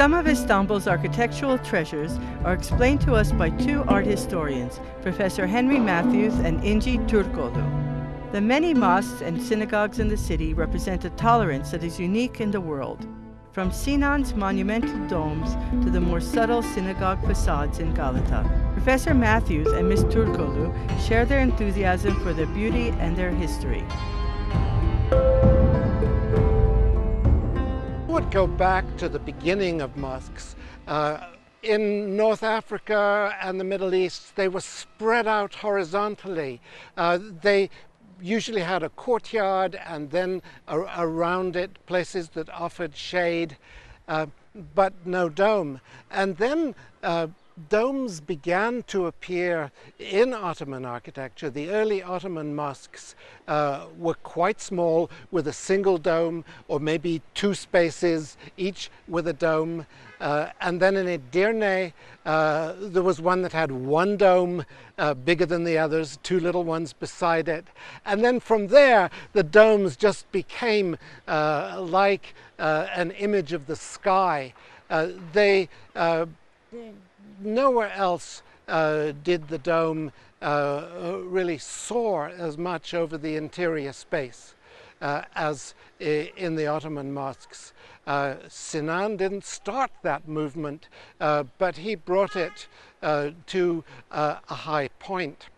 Some of Istanbul's architectural treasures are explained to us by two art historians, Professor Henry Matthews and İnci Türkoğlu. The many mosques and synagogues in the city represent a tolerance that is unique in the world, from Sinan's monumental domes to the more subtle synagogue facades in Galata. Professor Matthews and Ms. Türkoğlu share their enthusiasm for their beauty and their history. I would go back to the beginning of mosques. In North Africa and the Middle East, they were spread out horizontally. They usually had a courtyard and then around it places that offered shade, but no dome. And then domes began to appear in Ottoman architecture. The early Ottoman mosques were quite small, with a single dome or maybe two spaces, each with a dome. And then in Edirne, there was one that had one dome, bigger than the others, two little ones beside it. And then from there, the domes just became like an image of the sky. Nowhere else did the dome really soar as much over the interior space as in the Ottoman mosques. Sinan didn't start that movement, but he brought it to a high point.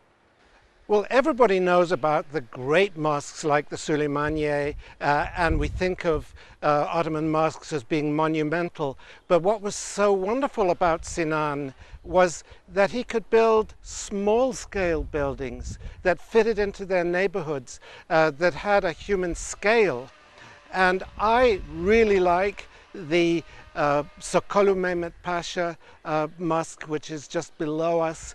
Well, everybody knows about the great mosques like the Süleymaniye, and we think of Ottoman mosques as being monumental. But what was so wonderful about Sinan was that he could build small-scale buildings that fitted into their neighborhoods, that had a human scale. And I really like the Sokollu Mehmet Pasha mosque, which is just below us,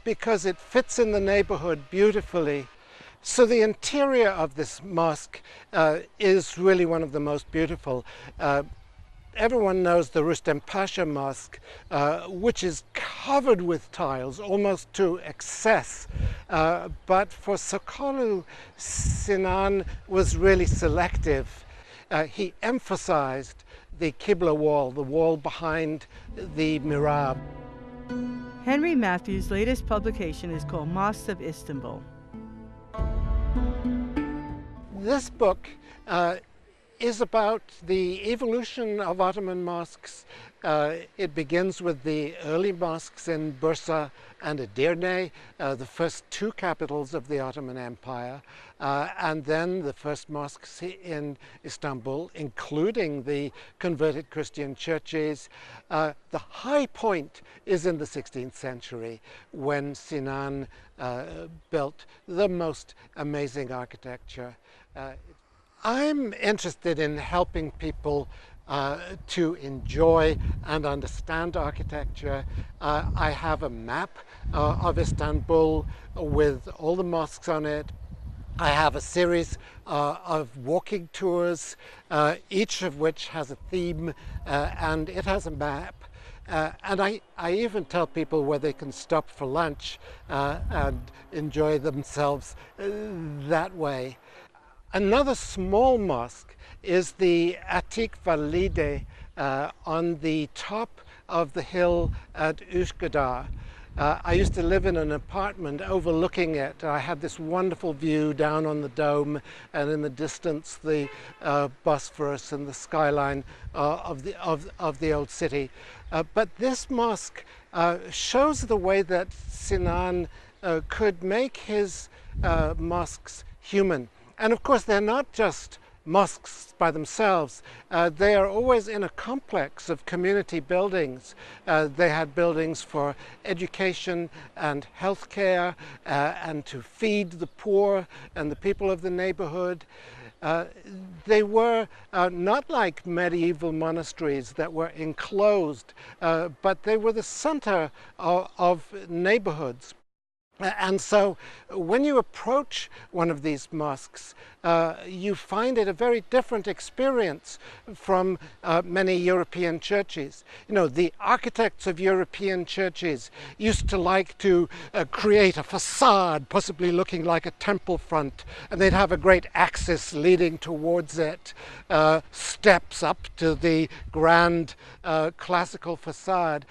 because it fits in the neighborhood beautifully. So the interior of this mosque is really one of the most beautiful. Everyone knows the Rustem Pasha Mosque, which is covered with tiles, almost to excess. But for Sokollu, Sinan was really selective. He emphasized the Qibla wall, the wall behind the mihrab. Henry Matthews' latest publication is called Mosques of Istanbul. This book is about the evolution of Ottoman mosques. It begins with the early mosques in Bursa and Edirne, the first two capitals of the Ottoman Empire, and then the first mosques in Istanbul, including the converted Christian churches. The high point is in the 16th century, when Sinan built the most amazing architecture. I'm interested in helping people to enjoy and understand architecture. I have a map of Istanbul with all the mosques on it. I have a series of walking tours, each of which has a theme, and it has a map. And I even tell people where they can stop for lunch and enjoy themselves that way. Another small mosque is the Atik Valide on the top of the hill at Üsküdar. I used to live in an apartment overlooking it. I had this wonderful view down on the dome, and in the distance the Bosphorus and the skyline of the old city. But this mosque shows the way that Sinan could make his mosques human. And of course, they're not just mosques by themselves. They are always in a complex of community buildings. They had buildings for education and healthcare, and to feed the poor and the people of the neighborhood. They were not like medieval monasteries that were enclosed, but they were the center of neighborhoods. And so when you approach one of these mosques, you find it a very different experience from many European churches. You know, the architects of European churches used to like to create a facade, possibly looking like a temple front, and they'd have a great axis leading towards it, steps up to the grand classical facade.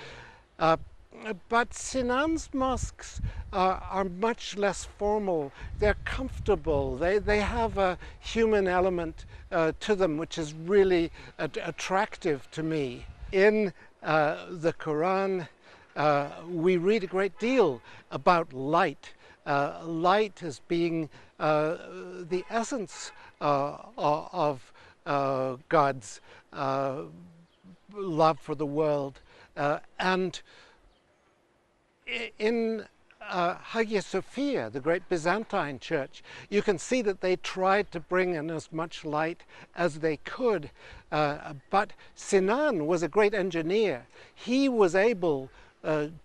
But Sinan's mosques are much less formal. They're comfortable. They have a human element to them, which is really attractive to me. In the Quran, we read a great deal about light. Light as being the essence of God's love for the world. And in Hagia Sophia, the great Byzantine church, you can see that they tried to bring in as much light as they could. But Sinan was a great engineer. He was able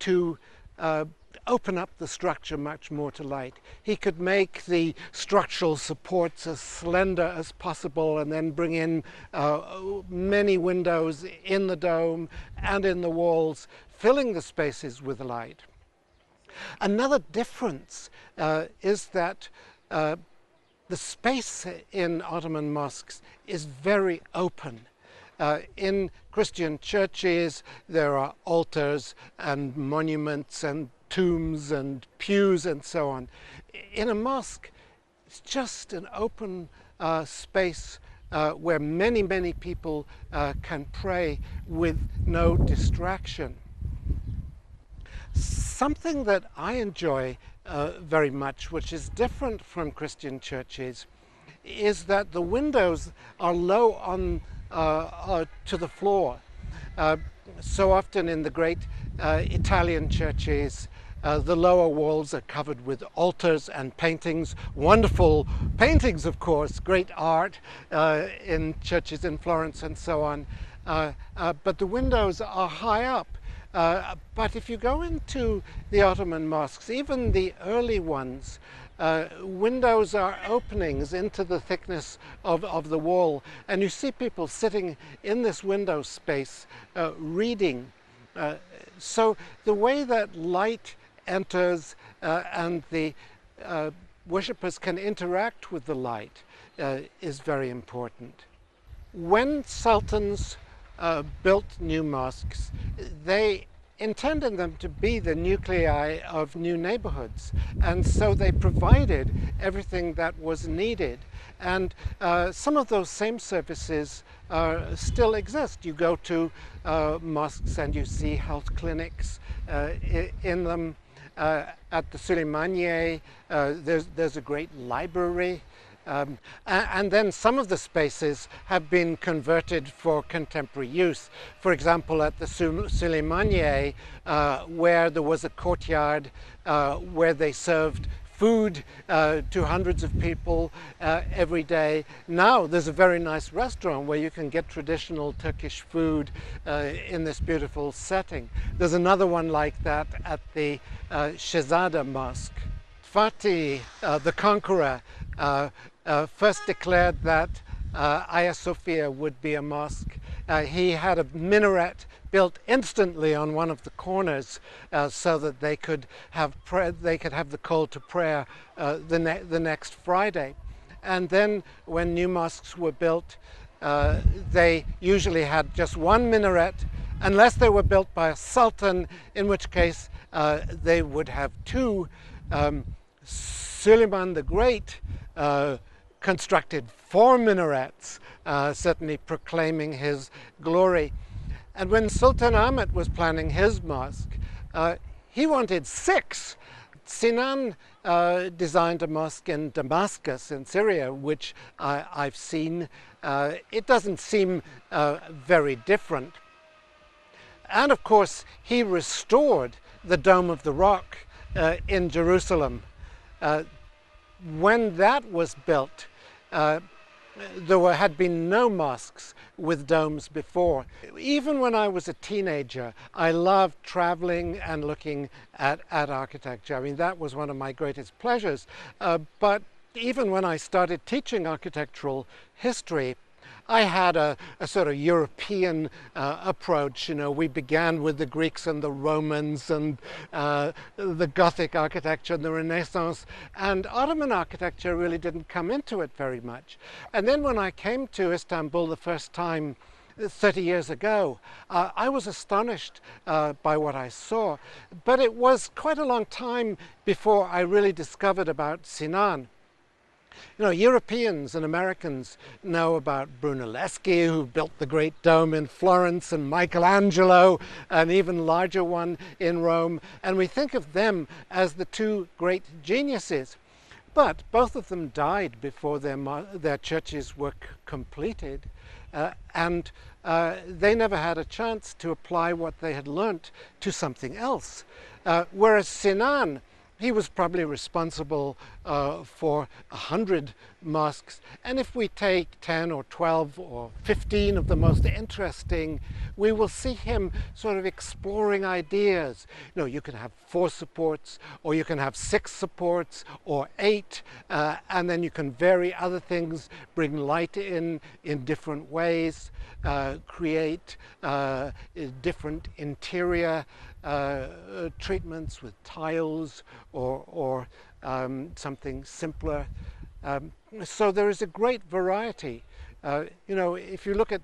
to open up the structure much more to light. He could make the structural supports as slender as possible and then bring in many windows in the dome and in the walls, filling the spaces with light. Another difference is that the space in Ottoman mosques is very open. In Christian churches, there are altars and monuments and tombs and pews and so on. In a mosque, it's just an open space where many, many people can pray with no distraction. Something that I enjoy very much, which is different from Christian churches, is that the windows are low on to the floor. So often in the great Italian churches, the lower walls are covered with altars and paintings, wonderful paintings, of course, great art in churches in Florence and so on. But the windows are high up. But if you go into the Ottoman mosques, even the early ones, windows are openings into the thickness of the wall, and you see people sitting in this window space reading. So the way that light enters and the worshippers can interact with the light is very important. When sultans built new mosques, they intended them to be the nuclei of new neighborhoods, and so they provided everything that was needed. And some of those same services still exist. You go to mosques and you see health clinics in them. At the Süleymaniye, there's a great library. And then some of the spaces have been converted for contemporary use. For example, at the Süleymaniye, where there was a courtyard where they served food to hundreds of people every day. Now there's a very nice restaurant where you can get traditional Turkish food in this beautiful setting. There's another one like that at the Shehzada Mosque. Fatih, the conqueror, first declared that Hagia Sophia would be a mosque. He had a minaret built instantly on one of the corners so that they could have the call to prayer the next Friday. And then when new mosques were built, they usually had just one minaret, unless they were built by a sultan, in which case they would have two. Suleiman the Great constructed 4 minarets, certainly proclaiming his glory. And when Sultan Ahmed was planning his mosque, he wanted 6. Sinan designed a mosque in Damascus in Syria, which I've seen. It doesn't seem very different. And of course, he restored the Dome of the Rock in Jerusalem. When that was built, had been no mosques with domes before. Even when I was a teenager, I loved traveling and looking at architecture. I mean, that was one of my greatest pleasures. But even when I started teaching architectural history, I had a sort of European approach. You know, we began with the Greeks and the Romans and the Gothic architecture and the Renaissance, and Ottoman architecture really didn't come into it very much. And then when I came to Istanbul the first time 30 years ago, I was astonished by what I saw, but it was quite a long time before I really discovered about Sinan. You know, Europeans and Americans know about Brunelleschi, who built the Great Dome in Florence, and Michelangelo, an even larger one in Rome, and we think of them as the two great geniuses. But both of them died before their churches were completed, and they never had a chance to apply what they had learnt to something else. Whereas Sinan, he was probably responsible for 100 mosques, and if we take 10 or 12 or 15 of the most interesting, we will see him sort of exploring ideas. You know, you can have 4 supports, or you can have 6 supports, or 8, and then you can vary other things, bring light in different ways, create different interior treatments with tiles or something simpler. So there is a great variety. You know, if you look at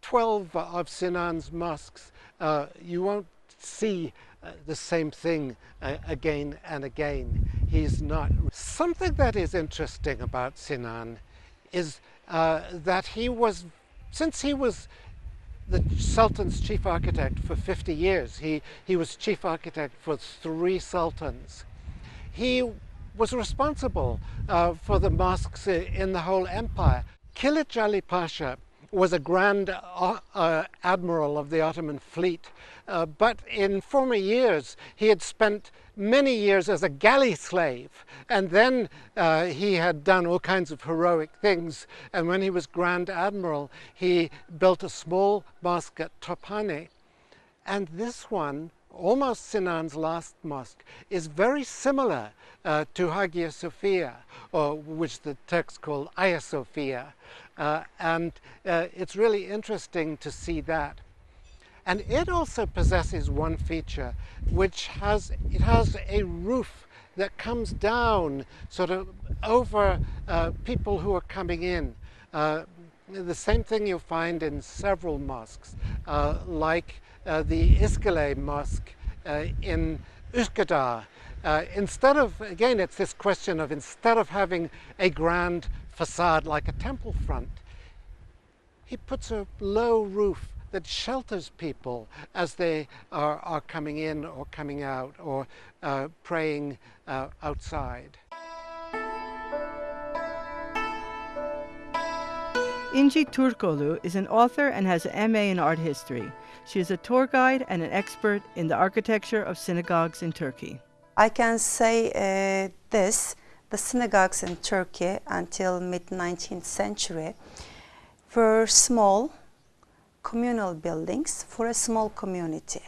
12 of Sinan's mosques, you won't see the same thing again and again. He's not. Something that is interesting about Sinan is that since he was the Sultan's chief architect for 50 years. He was chief architect for 3 sultans. He was responsible for the mosques in the whole empire. Kilit Ali Pasha was a grand admiral of the Ottoman fleet, but in former years he had spent many years as a galley slave, and then he had done all kinds of heroic things, and when he was Grand Admiral he built a small mosque at Tophane, and this one, almost Sinan's last mosque, is very similar to Hagia Sophia, or which the Turks call Hagia Sophia, and it's really interesting to see that. And it also possesses one feature, which has a roof that comes down sort of over people who are coming in. The same thing you'll find in several mosques, like the Iskele Mosque in Üsküdar. Instead of, again, it's this question of, instead of having a grand facade like a temple front, he puts a low roof that shelters people as they are coming in or coming out, or praying outside. İnci Türkoğlu is an author and has an MA in art history. She is a tour guide and an expert in the architecture of synagogues in Turkey. I can say the synagogues in Turkey until mid-19th century were small communal buildings for a small community.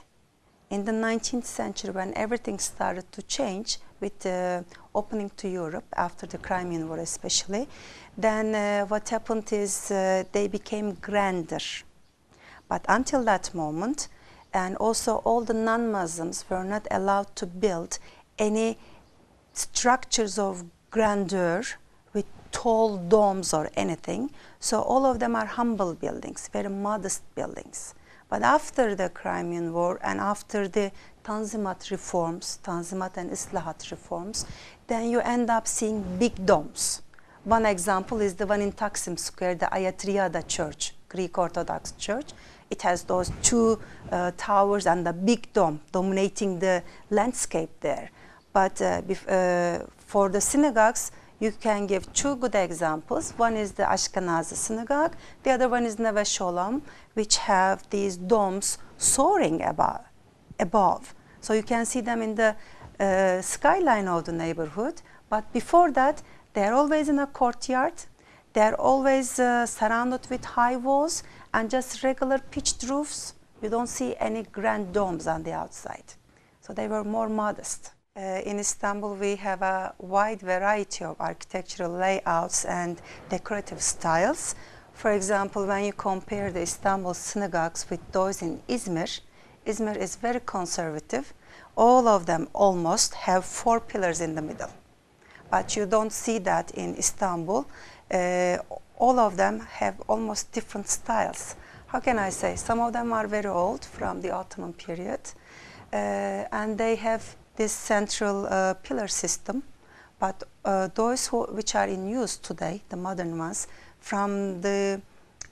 In the 19th century, when everything started to change with the opening to Europe after the Crimean War especially, then what happened is they became grander. But until that moment, and also all the non-Muslims were not allowed to build any structures of grandeur with tall domes or anything. So all of them are humble buildings, very modest buildings. But after the Crimean War and after the Tanzimat reforms, Tanzimat and Islahat reforms, then you end up seeing big domes. One example is the one in Taksim Square, the Ayatriyada Church, Greek Orthodox Church. It has those 2 towers and a big dome dominating the landscape there. But for the synagogues, you can give 2 good examples. One is the Ashkenazi synagogue, the other one is Neve Sholom, which have these domes soaring above. So you can see them in the skyline of the neighborhood, but before that, they're always in a courtyard. They're always surrounded with high walls and just regular pitched roofs. You don't see any grand domes on the outside. So they were more modest. In Istanbul, we have a wide variety of architectural layouts and decorative styles. For example, when you compare the Istanbul synagogues with those in Izmir, Izmir is very conservative. All of them almost have 4 pillars in the middle. But you don't see that in Istanbul. All of them have almost different styles. How can I say? Some of them are very old, from the Ottoman period, and they have this central pillar system. But those which are in use today, the modern ones, from the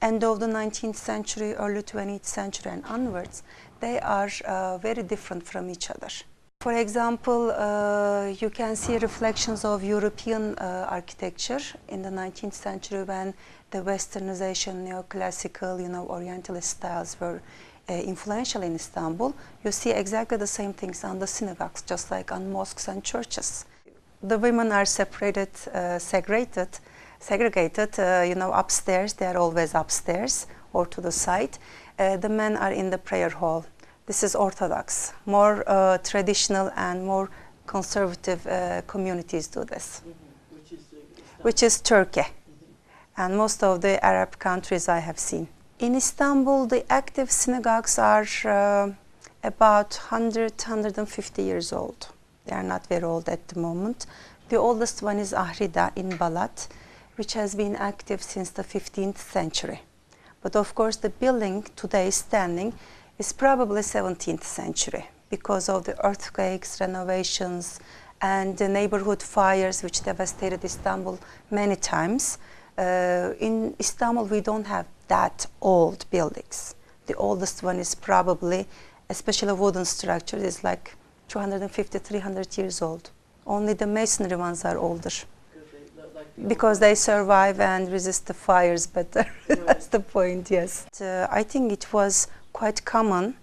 end of the 19th century, early 20th century and onwards, they are very different from each other. For example, you can see reflections of European architecture in the 19th century when the Westernization, neoclassical, Orientalist styles were influential in Istanbul. You see exactly the same things on the synagogues, just like on mosques and churches. The women are segregated, upstairs. They are always upstairs or to the side. The men are in the prayer hall. This is Orthodox. More traditional and more conservative communities do this, which is Turkey, and most of the Arab countries I have seen. In Istanbul, the active synagogues are about 100-150 years old. They are not very old at the moment. The oldest one is Ahrida in Balat, which has been active since the 15th century. But of course, the building today standing is probably 17th century because of the earthquakes, renovations, and the neighborhood fires which devastated Istanbul many times. In Istanbul, we don't have that old buildings. The oldest one is probably, especially a wooden structure, is like 250-300 years old. Only the masonry ones are older. Because they survive and resist the fires better. That's the point, yes. I think it was quite common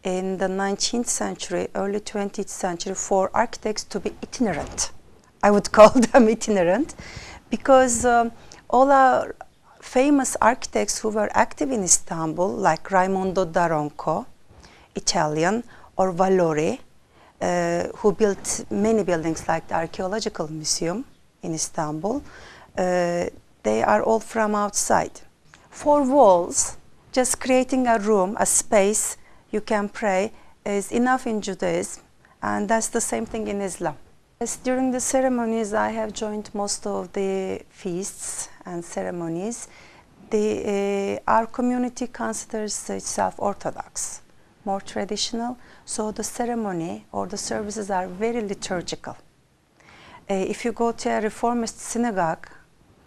in the 19th century, early 20th century, for architects to be itinerant. I would call them itinerant because all our famous architects who were active in Istanbul, like Raimondo da Ronco, Italian, or Valori, who built many buildings like the Archaeological Museum in Istanbul, they are all from outside. 4 walls, just creating a room, a space you can pray, is enough in Judaism, and that's the same thing in Islam. Yes, during the ceremonies, I have joined most of the feasts and ceremonies. Our community considers itself Orthodox, more traditional, so the ceremony or the services are very liturgical. If you go to a reformist synagogue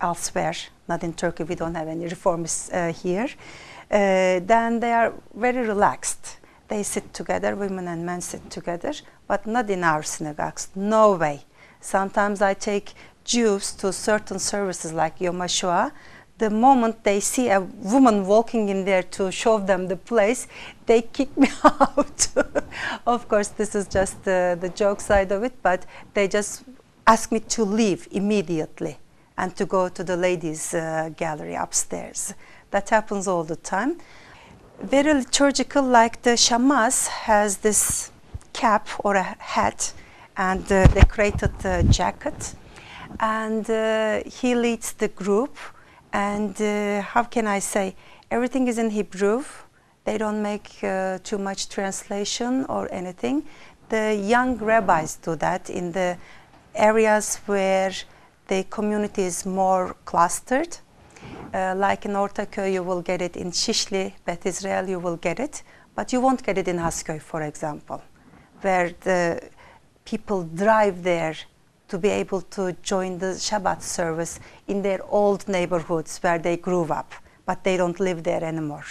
elsewhere, not in Turkey, we don't have any reformists here, then they are very relaxed. They sit together, women and men sit together, but not in our synagogues, no way. Sometimes I take Jews to certain services like Yom HaShoah. The moment they see a woman walking in there to show them the place, they kick me out. Of course, this is just the joke side of it, but they just ask me to leave immediately and to go to the ladies' gallery upstairs. That happens all the time. Very liturgical, like the Shammas has this cap or a hat and decorated jacket, and he leads the group, and how can I say, everything is in Hebrew. They don't make too much translation or anything. The young rabbis do that in the areas where the community is more clustered. Like in Ortaköy, you will get it. In Şişli, Beth Israel, you will get it. But you won't get it in Hasköy, for example, where the people drive there to be able to join the Shabbat service in their old neighborhoods where they grew up, but they don't live there anymore.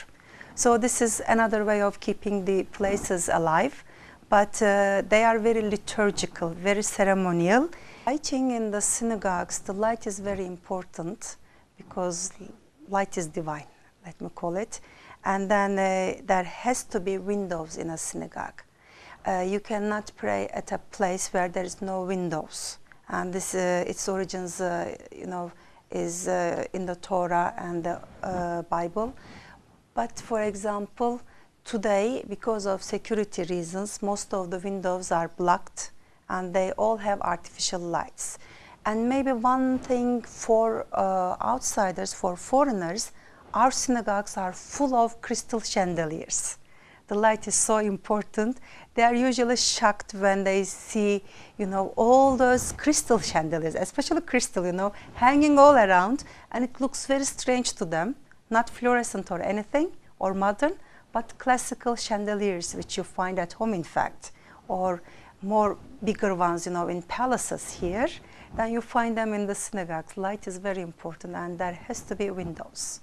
So this is another way of keeping the places alive, but they are very liturgical, very ceremonial. Lighting in the synagogues, the light is very important because light is divine, let me call it. And then there has to be windows in a synagogue. You cannot pray at a place where there is no windows. And this, its origins, is in the Torah and the Bible. But for example, today, because of security reasons, most of the windows are blocked and they all have artificial lights. And maybe one thing for outsiders, for foreigners, our synagogues are full of crystal chandeliers. The light is so important. They are usually shocked when they see, all those crystal chandeliers, especially crystal, hanging all around, and it looks very strange to them. Not fluorescent or anything, or modern, but classical chandeliers, which you find at home, in fact, or more bigger ones, in palaces here. Then you find them in the synagogues. Light is very important, and there has to be windows.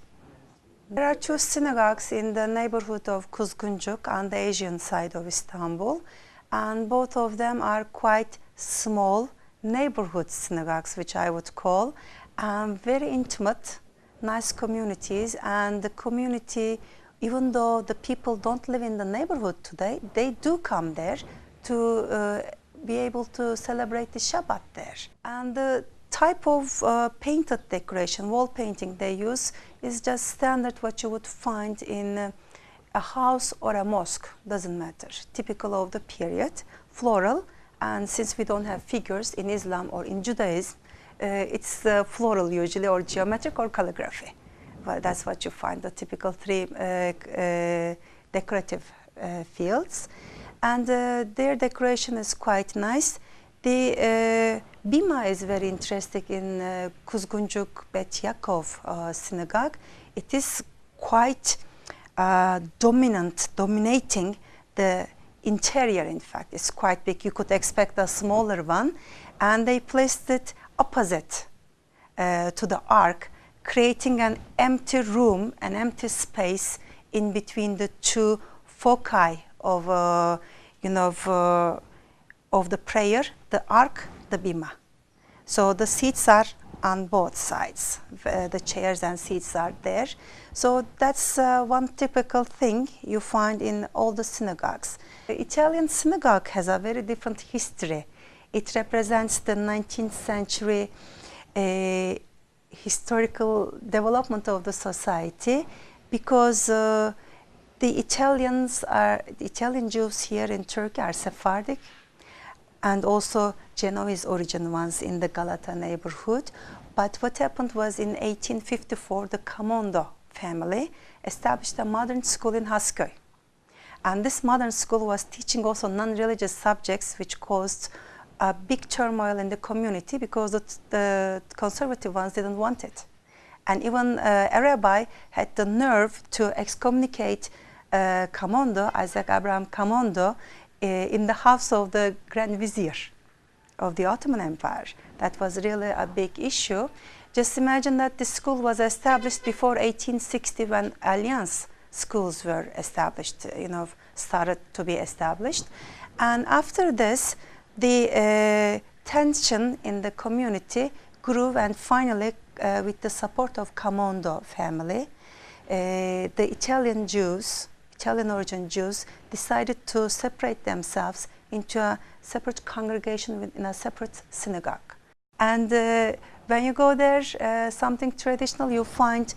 There are two synagogues in the neighborhood of Kuzguncuk on the Asian side of Istanbul, and both of them are quite small neighborhood synagogues, which I would call, very intimate, nice communities. And the community, even though the people don't live in the neighborhood today, they do come there to be able to celebrate the Shabbat there. And the type of painted decoration, wall painting they use, is just standard what you would find in a house or a mosque, doesn't matter. Typical of the period, floral, and since we don't have figures in Islam or in Judaism, it's floral usually, or geometric or calligraphy. Well, that's what you find, the typical three decorative fields. And their decoration is quite nice. The bima is very interesting in Kuzguncuk Bet Yaakov synagogue. It is quite dominating the interior, in fact. It's quite big. You could expect a smaller one. And they placed it opposite to the ark, creating an empty room, an empty space in between the two foci of the prayer, the ark, the bima. So the seats are on both sides. The chairs and seats are there. So that's one typical thing you find in all the synagogues. The Italian synagogue has a very different history. It represents the 19th century historical development of the society, because the Italian Jews here in Turkey are Sephardic, and also Genoese origin ones in the Galata neighborhood. But what happened was, in 1854, the Camondo family established a modern school in Haskoy. And this modern school was teaching also non-religious subjects, which caused a big turmoil in the community, because the conservative ones didn't want it. And even a rabbi had the nerve to excommunicate Camondo, Isaac Abraham Camondo, in the house of the Grand Vizier of the Ottoman Empire. That was really a big issue. Just imagine that the school was established before 1860, when Alliance schools were established, started to be established. And after this, the tension in the community grew, and finally, with the support of Camondo family, the Italian origin Jews decided to separate themselves into a separate congregation within a separate synagogue. And when you go there, something traditional, you find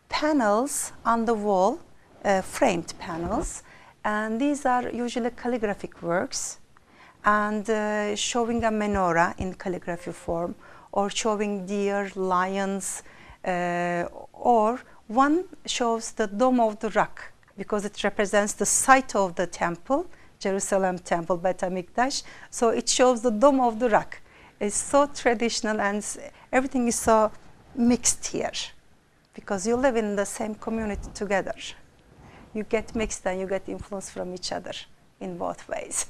panels on the wall, framed panels, and these are usually calligraphic works, and showing a menorah in calligraphy form, or showing deer, lions, or one shows the Dome of the Rock, because it represents the site of the temple, Jerusalem temple, Bet HaMikdash. So it shows the Dome of the Rock. It's so traditional, and everything is so mixed here, because you live in the same community together. You get mixed and you get influence from each other in both ways.